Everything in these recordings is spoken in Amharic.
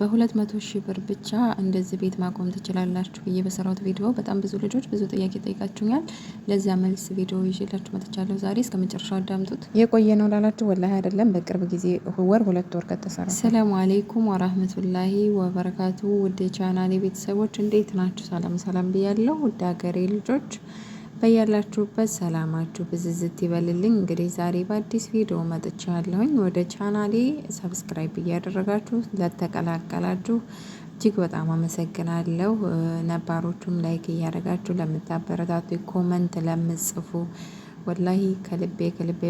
በ200 ሺህ ብር ብቻ እንደዚህ ቤት ማቆም ትችላላችሁ ብዬ በሰራሁት ቪዲዮ በጣም ብዙ ልጆች ብዙ ጥያቄ ጠይቃችሁኛል። ለዚያ መልስ ቪዲዮ ይዤላችሁ መጥቻለሁ። ዛሬ እስከ መጨረሻው አዳምጡት። የቆየ ነው ላላችሁ ወላሂ አይደለም፣ በቅርብ ጊዜ ሁለት ወር ከተሰራ። ሰላሙ አሌይኩም ወራህመቱላሂ ወበረካቱ። ውድ የቻናሌ ቤተሰቦች እንዴት ናችሁ? ሰላም ሰላም ብያለሁ። ውድ ሀገሬ ልጆች በያላችሁበት ሰላማችሁ ብዝዝት ይበልልኝ። እንግዲህ ዛሬ በአዲስ ቪዲዮ መጥቻለሁኝ። ወደ ቻናሌ ሰብስክራይብ እያደረጋችሁ ለተቀላቀላችሁ እጅግ በጣም አመሰግናለሁ። ነባሮቹም ላይክ እያደረጋችሁ ለምታበረታቱ፣ ኮመንት ለምጽፉ ወላሂ ከልቤ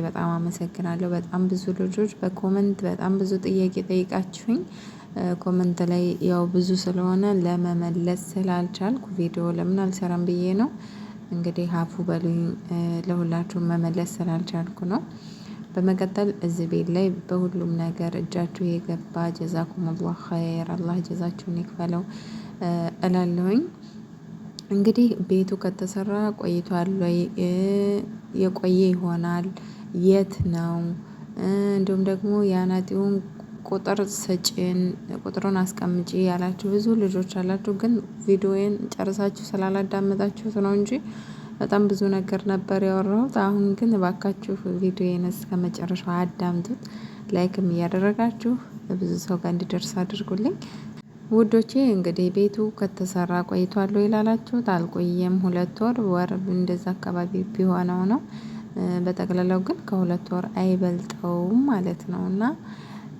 በጣም አመሰግናለሁ። በጣም ብዙ ልጆች በኮመንት በጣም ብዙ ጥያቄ ጠይቃችሁኝ ኮመንት ላይ ያው ብዙ ስለሆነ ለመመለስ ስላልቻልኩ ቪዲዮ ለምን አልሰራም ብዬ ነው። እንግዲህ ሀፉ በሉኝ፣ ለሁላችሁም መመለስ ስላልቻልኩ ነው። በመቀጠል እዚህ ቤት ላይ በሁሉም ነገር እጃችሁ የገባ ጀዛኩም አላህ ኸይር፣ አላህ ጀዛችሁን ይክፈለው እላለሁኝ። እንግዲህ ቤቱ ከተሰራ ቆይቷል ወይ? የቆየ ይሆናል። የት ነው? እንዲሁም ደግሞ የአናጢውን ቁጥር ሰጪን ቁጥሩን አስቀምጪ ያላችሁ ብዙ ልጆች አላችሁ። ግን ቪዲዮዬን ጨርሳችሁ ስላላዳመጣችሁት ነው እንጂ በጣም ብዙ ነገር ነበር ያወራሁት። አሁን ግን እባካችሁ ቪዲዮዬን እስከ መጨረሻው አዳምጡት። ላይክም እያደረጋችሁ ብዙ ሰው ጋር እንዲደርስ አድርጉልኝ ውዶቼ። እንግዲህ ቤቱ ከተሰራ ቆይቷል ይላላችሁት፣ አልቆየም። 2 ወር እንደዛ አካባቢ ቢሆነው ነው። በጠቅላላው ግን ከ2 ወር አይበልጠውም ማለት ነው። እና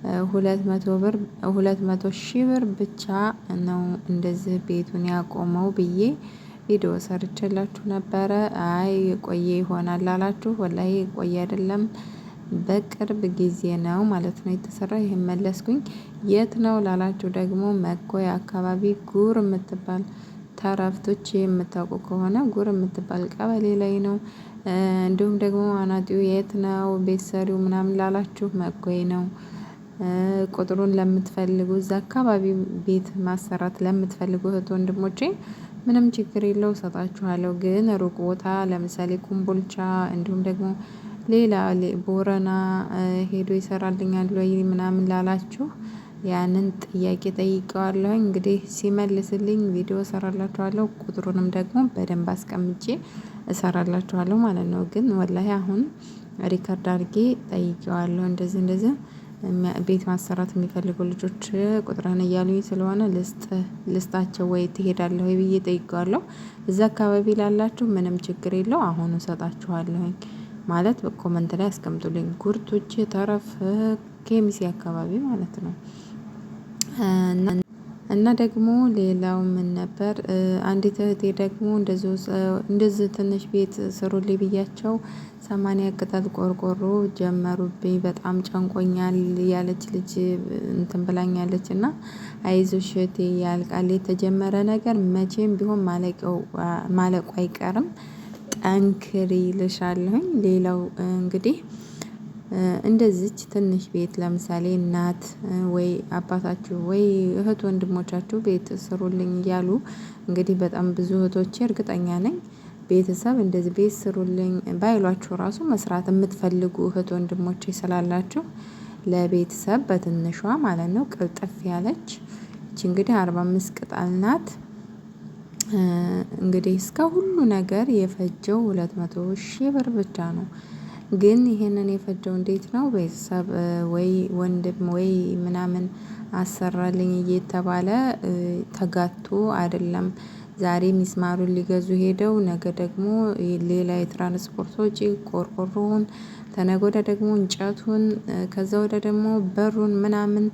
200 ሺህ ብር ብቻ ነው እንደዚህ ቤቱን ያቆመው ብዬ ቪዲዮ ሰርቼላችሁ ነበረ። አይ ቆየ ይሆናል ላላችሁ ወላሂ ቆየ አይደለም፣ በቅርብ ጊዜ ነው ማለት ነው የተሰራ። ይሄን መለስኩኝ። የት ነው ላላችሁ ደግሞ መኮይ አካባቢ ጉር የምትባል ተረፍቶች የምታውቁ ከሆነ ጉር የምትባል ቀበሌ ላይ ነው። እንዲሁም ደግሞ አናጢው የት ነው ቤት ሰሪው ምናምን ላላችሁ መኮይ ነው። ቁጥሩን ለምትፈልጉ እዛ አካባቢ ቤት ማሰራት ለምትፈልጉ እህት ወንድሞቼ ምንም ችግር የለው ሰጣችኋለሁ። ግን ሩቅ ቦታ ለምሳሌ ኩምቦልቻ እንዲሁም ደግሞ ሌላ ቦረና ሄዶ ይሰራልኛል ወይ ምናምን ላላችሁ ያንን ጥያቄ ጠይቀዋለሁ። እንግዲህ ሲመልስልኝ ቪዲዮ እሰራላችኋለሁ። ቁጥሩንም ደግሞ በደንብ አስቀምጬ እሰራላችኋለሁ ማለት ነው። ግን ወላሂ አሁን ሪከርድ አድርጌ ጠይቀዋለሁ። እንደዚህ ቤት ማሰራት የሚፈልጉ ልጆች ቁጥርን እያሉኝ ስለሆነ ልስጣቸው ወይ ትሄዳለህ ወይ ብዬ ጠይቀዋለሁ። እዛ አካባቢ ላላችሁ ምንም ችግር የለው፣ አሁኑ እሰጣችኋለሁኝ ማለት በኮመንት ላይ አስቀምጡልኝ። ጉርቶች ተረፍ ኬሚሲ አካባቢ ማለት ነው። እና ደግሞ ሌላው ምን ነበር፣ አንዲት እህቴ ደግሞ እንደዚህ ትንሽ ቤት ስሩልኝ ብያቸው 80 ቅጠል ቆርቆሮ ጀመሩብኝ። በጣም ጨንቆኛል ያለች ልጅ እንትን ብላኛለች። እና አይዞሽ እህቴ ያልቃል፣ የተጀመረ ነገር መቼም ቢሆን ማለቁ አይቀርም፣ ጠንክሪ ልሻለሁኝ። ሌላው እንግዲህ እንደዚች ትንሽ ቤት ለምሳሌ እናት ወይ አባታችሁ ወይ እህት ወንድሞቻችሁ ቤት ስሩልኝ እያሉ እንግዲህ በጣም ብዙ እህቶቼ እርግጠኛ ነኝ ቤተሰብ እንደዚህ ቤት ስሩልኝ ባይሏችሁ ራሱ መስራት የምትፈልጉ እህት ወንድሞቼ ስላላችሁ ለቤተሰብ በትንሿ ማለት ነው ቅልጥፍ ያለች እቺ እንግዲህ 45 ቅጠል ናት። እንግዲህ እስከ ሁሉ ነገር የፈጀው 200 ሺህ ብር ብቻ ነው። ግን ይሄንን የፈጀው እንዴት ነው? ቤተሰብ ወይ ወንድም ወይ ምናምን አሰራልኝ እየተባለ ተጋቶ አይደለም። ዛሬ ሚስማሩን ሊገዙ ሄደው ነገ ደግሞ ሌላ የትራንስፖርት ወጪ፣ ቆርቆሮውን፣ ተነገ ወዲያ ደግሞ እንጨቱን፣ ከዛ ወዲያ ደግሞ በሩን ምናምን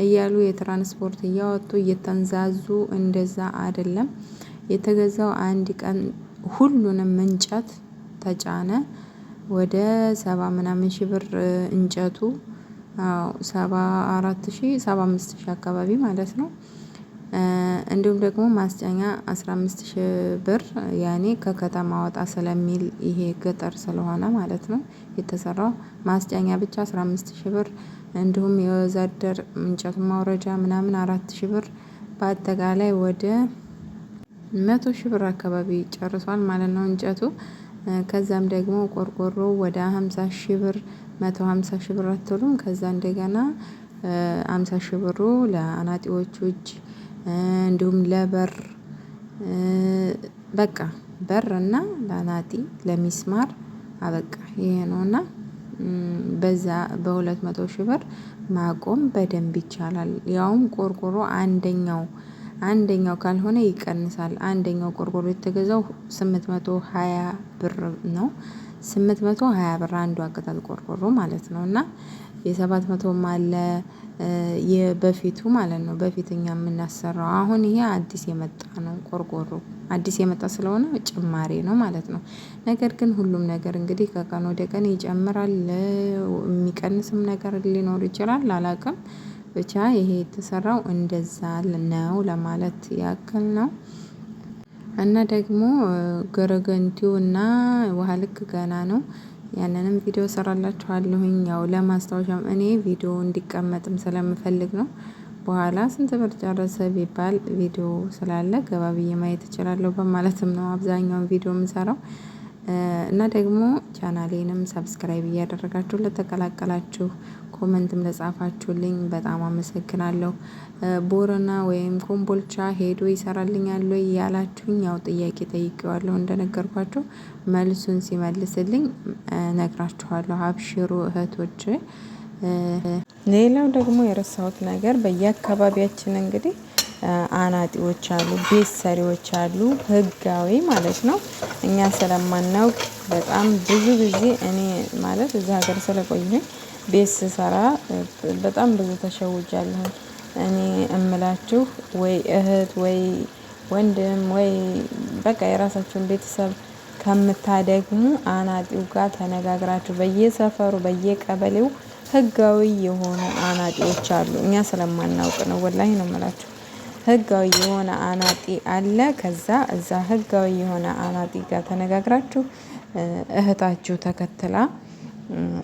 እያሉ የትራንስፖርት እያወጡ እየተንዛዙ እንደዛ አይደለም የተገዛው። አንድ ቀን ሁሉንም እንጨት ተጫነ። ወደ 70 ምናምን ሺህ ብር እንጨቱ 74,000 አካባቢ ማለት ነው። እንዲሁም ደግሞ ማስጫኛ 15,000 ብር፣ ያኔ ከከተማ ወጣ ስለሚል ይሄ ገጠር ስለሆነ ማለት ነው የተሰራው። ማስጫኛ ብቻ 15,000 ብር፣ እንዲሁም የወዛደር እንጨቱ ማውረጃ ምናምን 4,000 ብር፣ በአጠቃላይ ወደ 100,000 ብር አካባቢ ጨርሷል ማለት ነው እንጨቱ። ከዛም ደግሞ ቆርቆሮ ወደ 50,000 ብር 150,000 ብር አትሉም። ከዛ እንደገና 50 ሺህ ብሩ ለአናጢዎቹ እጅ እንዲሁም ለበር በቃ በር እና ለአናጢ ለሚስማር አበቃ ይሄ ነውና በዛ በ200 ሺህ ብር ማቆም በደንብ ይቻላል። ያውም ቆርቆሮ አንደኛው ካልሆነ ይቀንሳል። አንደኛው ቆርቆሮ የተገዛው 820 ብር ነው። 820 ብር አንዱ ቅጠል ቆርቆሮ ማለት ነው። እና የ700ም አለ የበፊቱ ማለት ነው። በፊት እኛ የምናሰራው አሁን ይሄ አዲስ የመጣ ነው። ቆርቆሮ አዲስ የመጣ ስለሆነ ጭማሪ ነው ማለት ነው። ነገር ግን ሁሉም ነገር እንግዲህ ከቀን ወደ ቀን ይጨምራል። የሚቀንስም ነገር ሊኖር ይችላል አላውቅም። ብቻ ይሄ የተሰራው እንደዛ ነው ለማለት ያክል ነው። እና ደግሞ ገረገንቲው እና ውሃ ልክ ገና ነው። ያንንም ቪዲዮ እሰራላችኋለሁኝ ያው ለማስታወሻም እኔ ቪዲዮ እንዲቀመጥም ስለምፈልግ ነው። በኋላ ስንት ብር ጨረሰ ቢባል ቪዲዮ ስላለ ገባ ብዬ ማየት እችላለሁ በማለትም ነው አብዛኛውን ቪዲዮ የምሰራው። እና ደግሞ ቻናሌንም ሰብስክራይብ እያደረጋችሁ ለተቀላቀላችሁ ኮመንትም ለጻፋችሁልኝ በጣም አመሰግናለሁ። ቦረና ወይም ኮምቦልቻ ሄዶ ይሰራልኛል ወይ ያላችሁኝ ያው ጥያቄ ጠይቄዋለሁ እንደነገርኳችሁ መልሱን ሲመልስልኝ እነግራችኋለሁ። አብሽሩ እህቶች። ሌላው ደግሞ የረሳሁት ነገር በየአካባቢያችን እንግዲህ አናጢዎች አሉ፣ ቤት ሰሪዎች አሉ፣ ህጋዊ ማለት ነው። እኛ ስለማናውቅ በጣም ብዙ ጊዜ እኔ ማለት እዛ ሀገር ስለቆየሁኝ ቤት ስሰራ በጣም ብዙ ተሸውጃለሁ። እኔ እምላችሁ ወይ እህት ወይ ወንድም ወይ በቃ የራሳችሁን ቤተሰብ ከምታደግሙ አናጢው ጋር ተነጋግራችሁ በየሰፈሩ በየቀበሌው ህጋዊ የሆኑ አናጢዎች አሉ። እኛ ስለማናውቅ ነው ወላሂ ነው የምላችሁ። ህጋዊ የሆነ አናጢ አለ። ከዛ እዛ ህጋዊ የሆነ አናጢ ጋር ተነጋግራችሁ እህታችሁ ተከትላ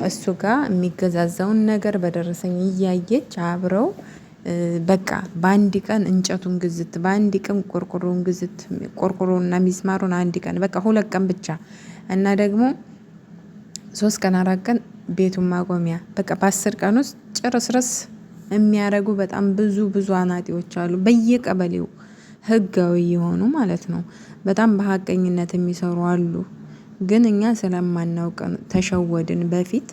እሱ ጋር የሚገዛዛውን ነገር በደረሰኝ እያየች አብረው በቃ በአንድ ቀን እንጨቱን ግዝት፣ በአንድ ቀን ቆርቆሮውን ግዝት፣ ቆርቆሮና ሚስማሩን አንድ ቀን በቃ 2 ቀን ብቻ እና ደግሞ 3 ቀን 4 ቀን ቤቱን ማቆሚያ በቃ በ10 ቀን ውስጥ ጭርስርስ የሚያደርጉ በጣም ብዙ አናጢዎች አሉ። በየቀበሌው ህጋዊ የሆኑ ማለት ነው። በጣም በሀቀኝነት የሚሰሩ አሉ። ግን እኛ ስለማናውቅ ተሸወድን በፊት።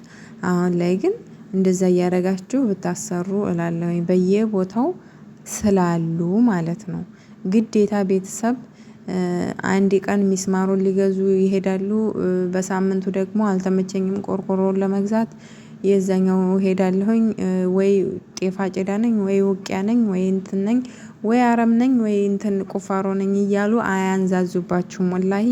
አሁን ላይ ግን እንደዛ እያደረጋችሁ ብታሰሩ እላለሁኝ በየቦታው ስላሉ ማለት ነው። ግዴታ ቤተሰብ አንድ ቀን ሚስማሩን ሊገዙ ይሄዳሉ። በሳምንቱ ደግሞ አልተመቸኝም ቆርቆሮውን ለመግዛት የዛኛው ሄዳለሁኝ ወይ ጤፍ አጨዳ ነኝ ወይ ውቂያ ነኝ ወይ እንትን ነኝ ወይ አረም ነኝ ወይ እንትን ቁፋሮ ነኝ እያሉ አያንዛዙባችሁም ወላሂ።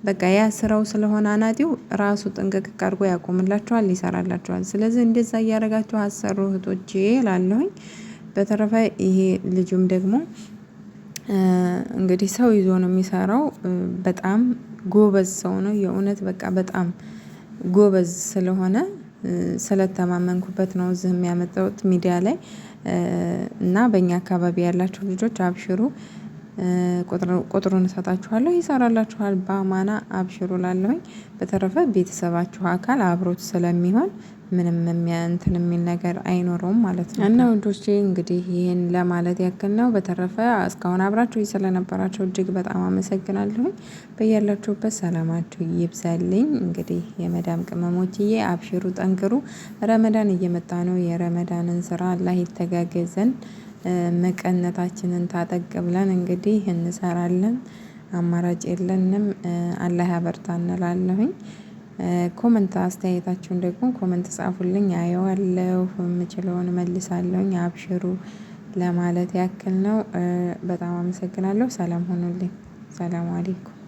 በቃ ያ ስራው ስለሆነ አናጢው ራሱ ጥንቅቅ አድርጎ ያቆምላችኋል፣ ይሰራላችኋል። ስለዚህ እንደዛ እያደረጋችሁ አሰሩ እህቶቼ እላለሁኝ። በተረፈ ይሄ ልጁም ደግሞ እንግዲህ ሰው ይዞ ነው የሚሰራው። በጣም ጎበዝ ሰው ነው የእውነት በቃ በጣም ጎበዝ ስለሆነ ስለተማመንኩበት ነው እዚህ የሚያመጣሁት ሚዲያ ላይ። እና በእኛ አካባቢ ያላችሁ ልጆች አብሽሩ። ቁጥሩን እሰጣችኋለሁ፣ ይሰራላችኋል በአማና አብሽሩ እላለሁኝ። በተረፈ ቤተሰባችሁ አካል አብሮት ስለሚሆን ምንም እንትን የሚል ነገር አይኖረውም ማለት ነው። እና ወንዶቼ እንግዲህ ይህን ለማለት ያክል ነው። በተረፈ እስካሁን አብራችሁ ስለነበራችሁ እጅግ በጣም አመሰግናለሁኝ። በያላችሁበት ሰላማችሁ ይብዛልኝ። እንግዲህ የመዳም ቅመሞችዬ አብሽሩ፣ ጠንክሩ። ረመዳን እየመጣ ነው። የረመዳንን ስራ አላህ ይተጋገዘን። መቀነታችንን ታጠቅ ብለን እንግዲህ እንሰራለን። አማራጭ የለንም። አላህ ያበርታን እላለሁኝ። ኮመንት አስተያየታችሁን ደግሞ ኮመንት ጻፉልኝ፣ አየዋለሁ፣ የምችለውን መልሳለሁኝ። አብሽሩ ለማለት ያክል ነው። በጣም አመሰግናለሁ። ሰላም ሁኑልኝ። ሰላም አለይኩም።